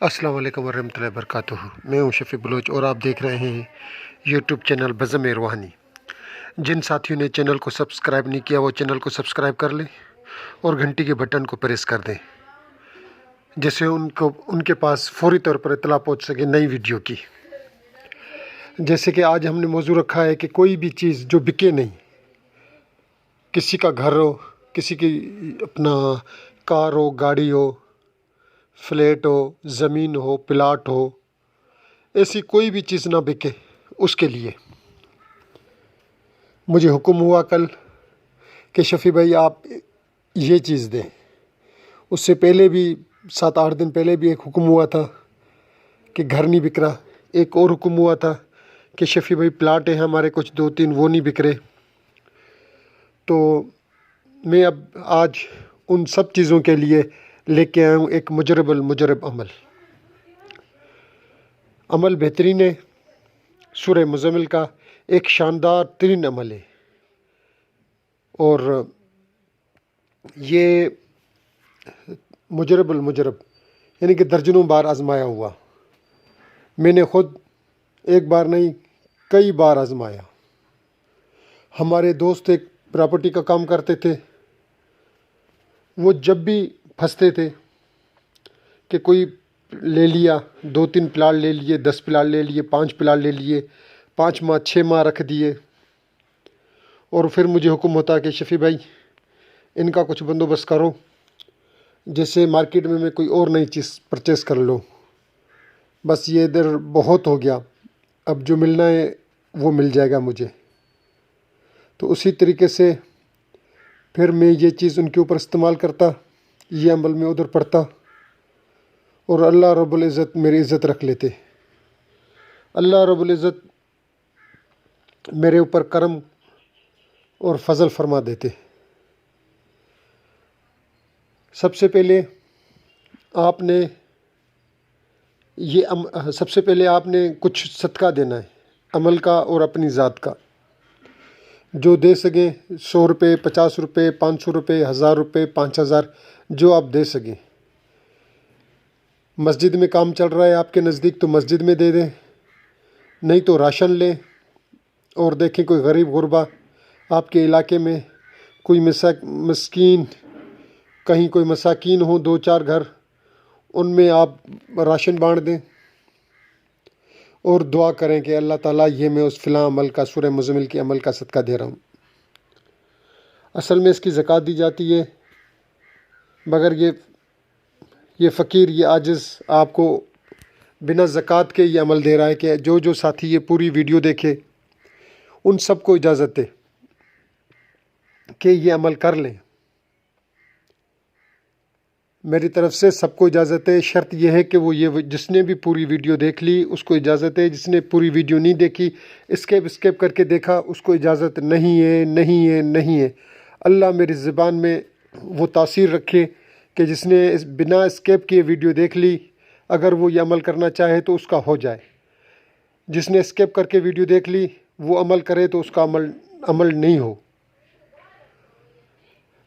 السلام علیکم ورحمۃ اللہ وبرکاتہ۔ میں ہوں شفیع بلوچ اور آپ دیکھ رہے ہیں یوٹیوب چینل بزم روحانی۔ جن ساتھیوں نے چینل کو سبسکرائب نہیں کیا وہ چینل کو سبسکرائب کر لیں اور گھنٹی کے بٹن کو پریس کر دیں، جس سے ان کے پاس فوری طور پر اطلاع پہنچ سکے نئی ویڈیو کی۔ جیسے کہ آج ہم نے موضوع رکھا ہے کہ کوئی بھی چیز جو بکے نہیں، کسی کا گھر ہو، کسی کی اپنا کار ہو، گاڑی ہو، فلیٹ ہو، زمین ہو، پلاٹ ہو، ایسی کوئی بھی چیز نہ بکے، اس کے لیے مجھے حکم ہوا کل کہ شفیع بھائی آپ یہ چیز دیں۔ اس سے پہلے بھی 7-8 دن پہلے بھی ایک حکم ہوا تھا کہ گھر نہیں بک رہا، ایک اور حکم ہوا تھا کہ شفیع بھائی پلاٹ ہیں ہمارے کچھ 2-3 وہ نہیں بک رہے۔ تو میں اب آج ان سب چیزوں کے لیے لے کے آیا ہوں ایک مجرب المجرب عمل بہترین ہے۔ سورہ مزمل کا ایک شاندار ترین عمل ہے، اور یہ مجرب المجرب یعنی کہ درجنوں بار آزمایا ہوا۔ میں نے خود ایک بار نہیں کئی بار آزمایا۔ ہمارے دوست ایک پراپرٹی کا کام کرتے تھے، وہ جب بھی پھنستے تھے کہ کوئی لے لیا، 2-3 پلاٹ لے لیے، 10 پلاٹ لے لیے، 5 پلاٹ لے لیے، 5 ماہ 6 ماہ رکھ دیے، اور پھر مجھے حکم ہوتا کہ شفیع بھائی ان کا کچھ بندوبست کرو، جیسے مارکیٹ میں کوئی اور نئی چیز پرچیز کر لو۔ بس یہ ادھر بہت ہو گیا، اب جو ملنا ہے وہ مل جائے گا مجھے۔ تو اسی طریقے سے پھر میں یہ چیز ان کے اوپر استعمال کرتا، یہ عمل میں ادھر پڑھتا، اور اللہ رب العزت میری عزت رکھ لیتے۔ اللہ رب العزت میرے اوپر کرم اور فضل فرما دیتے۔ سب سے پہلے آپ نے کچھ صدقہ دینا ہے، عمل کا اور اپنی ذات کا، جو دے سکیں، 100 روپے، 50 روپے، 500 روپے، 1000 روپے، 5000، جو آپ دے سکیں۔ مسجد میں کام چل رہا ہے آپ کے نزدیک تو مسجد میں دے دیں، نہیں تو راشن لیں، اور دیکھیں کوئی غریب غربا آپ کے علاقے میں کوئی مسکین، کہیں کوئی مساکین ہوں 2-4 گھر، ان میں آپ راشن بانٹ دیں، اور دعا کریں کہ اللہ تعالیٰ یہ میں اس فلاں عمل کا، سورہ مزمل کے عمل کا صدقہ دے رہا ہوں۔ اصل میں اس کی زکوٰۃ دی جاتی ہے، مگر یہ فقیر، یہ عاجز آپ کو بنا زکوٰۃ کے یہ عمل دے رہا ہے کہ جو ساتھی یہ پوری ویڈیو دیکھے ان سب کو اجازت ہے کہ یہ عمل کر لیں۔ میری طرف سے سب کو اجازت ہے، شرط یہ ہے کہ جس نے بھی پوری ویڈیو دیکھ لی اس کو اجازت ہے، جس نے پوری ویڈیو نہیں دیکھی، اسکیپ کر کے دیکھا، اس کو اجازت نہیں ہے۔ اللہ میری زبان میں وہ تاثیر رکھے کہ جس نے بنا اسکیپ کیے ویڈیو دیکھ لی، اگر وہ یہ عمل کرنا چاہے تو اس کا ہو جائے۔ جس نے اسکیپ کر کے ویڈیو دیکھ لی وہ عمل کرے تو اس کا عمل نہیں ہو۔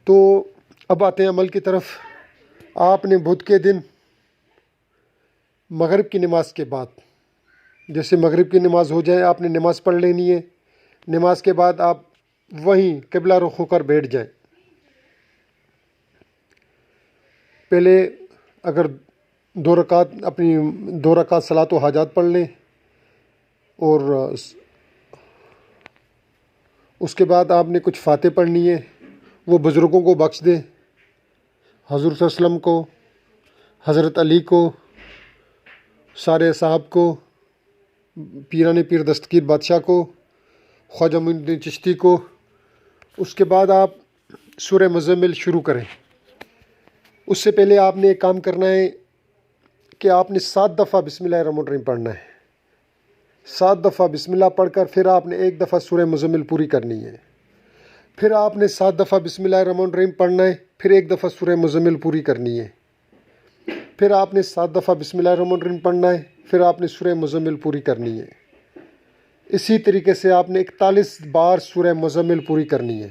تو اب آتے ہیں عمل کی طرف۔ آپ نے بدھ کے دن مغرب کی نماز کے بعد، جیسے مغرب کی نماز ہو جائے آپ نے نماز پڑھ لینی ہے، نماز کے بعد آپ وہیں قبلہ رخ ہو کر بیٹھ جائیں۔ پہلے اگر 2 رکعت صلاۃ و حاجات پڑھ لیں، اور اس کے بعد آپ نے کچھ فاتح پڑھنی ہے، وہ بزرگوں کو بخش دیں، حضور صلی اللہ علیہ وسلم کو، حضرت علی کو، سارے صاحب کو، پیران پیر دستگیر بادشاہ کو، خواجہ معین الدین چشتی کو۔ اس کے بعد آپ سورہ مزمل شروع کریں۔ اس سے پہلے آپ نے ایک کام کرنا ہے کہ آپ نے 7 دفعہ بسم اللہ الرحمن الرحیم پڑھنا ہے۔ 7 دفعہ بسم اللہ پڑھ کر پھر آپ نے 1 دفعہ سورہ مزمل پوری کرنی ہے۔ پھر آپ نے 7 دفعہ بسم اللہ الرحمن الرحیم پڑھنا ہے، پھر 1 دفعہ سورہ مزمل پوری کرنی ہے۔ پھر آپ نے 7 دفعہ بسم اللہ الرحمن الرحیم پڑھنا ہے، پھر آپ نے سورہ مزمل پوری کرنی ہے۔ اسی طریقے سے آپ نے 41 بار سورہ مزمل پوری کرنی ہے۔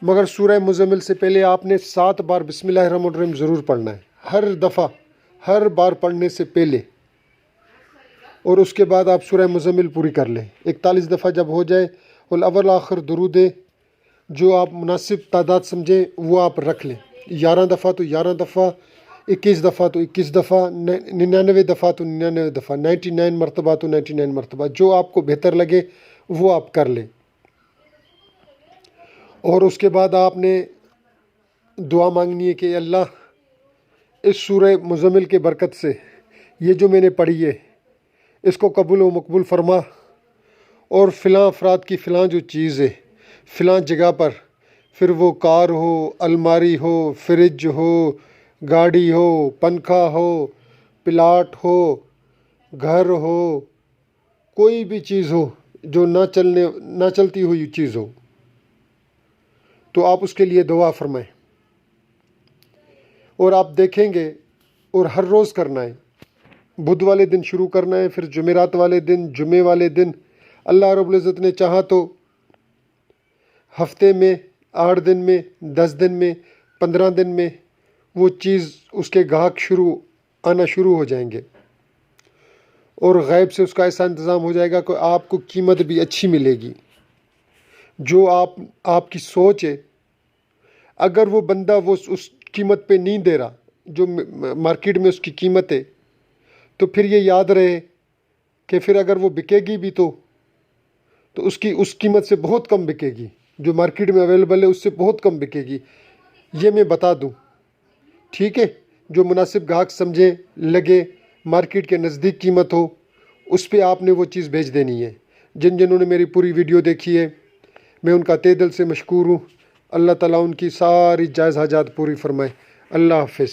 مگر سورہ مزمل سے پہلے آپ نے 7 بار بسم اللہ الرحمن الرحیم ضرور پڑھنا ہے، ہر بار پڑھنے سے پہلے، اور اس کے بعد آپ سورہ مزمل پوری کر لیں 41 دفعہ جب ہو جائے، الاول آخر درود جو آپ مناسب تعداد سمجھیں وہ آپ رکھ لیں، 11 دفعہ تو 11 دفعہ، 21 دفعہ تو 21 دفعہ، 99 دفعہ تو 99 دفعہ، 99 مرتبہ تو 99 مرتبہ، جو آپ کو بہتر لگے وہ آپ کر لیں۔ اور اس کے بعد آپ نے دعا مانگنی ہے کہ اللہ اس سورہ مزمل کے برکت سے یہ جو میں نے پڑھی ہے اس کو قبول و مقبول فرما، اور فلاں افراد کی فلاں جو چیز ہے فلاں جگہ پر، پھر وہ کار ہو، الماری ہو، فریج ہو، گاڑی ہو، پنکھا ہو، پلاٹ ہو، گھر ہو، کوئی بھی چیز ہو جو نہ چلتی ہوئی چیز ہو، تو آپ اس کے لیے دعا فرمائیں، اور آپ دیکھیں گے، اور ہر روز کرنا ہے، بدھ والے دن شروع کرنا ہے، پھر جمعرات والے دن، جمعے والے دن، اللہ رب العزت نے چاہا تو ہفتے میں 8 دن میں، 10 دن میں، 15 دن میں وہ چیز اس کے گاہک آنا شروع ہو جائیں گے، اور غیب سے اس کا ایسا انتظام ہو جائے گا کہ آپ کو قیمت بھی اچھی ملے گی، جو آپ کی سوچ ہے، اگر وہ بندہ وہ اس قیمت پہ نہیں دے رہا جو مارکیٹ میں اس کی قیمت ہے، تو پھر یہ یاد رہے کہ پھر اگر وہ بکے گی بھی تو اس قیمت سے بہت کم بکے گی، جو مارکیٹ میں اویلیبل ہے اس سے بہت کم بکے گی، یہ میں بتا دوں، ٹھیک ہے؟ جو مناسب گاہک سمجھے لگے، مارکیٹ کے نزدیک قیمت ہو، اس پہ آپ نے وہ چیز بھیج دینی ہے۔ جنہوں نے میری پوری ویڈیو دیکھی ہے میں ان کا تہ دل سے مشکور ہوں، اللہ تعالیٰ ان کی ساری جائز حاجات پوری فرمائے۔ اللہ حافظ۔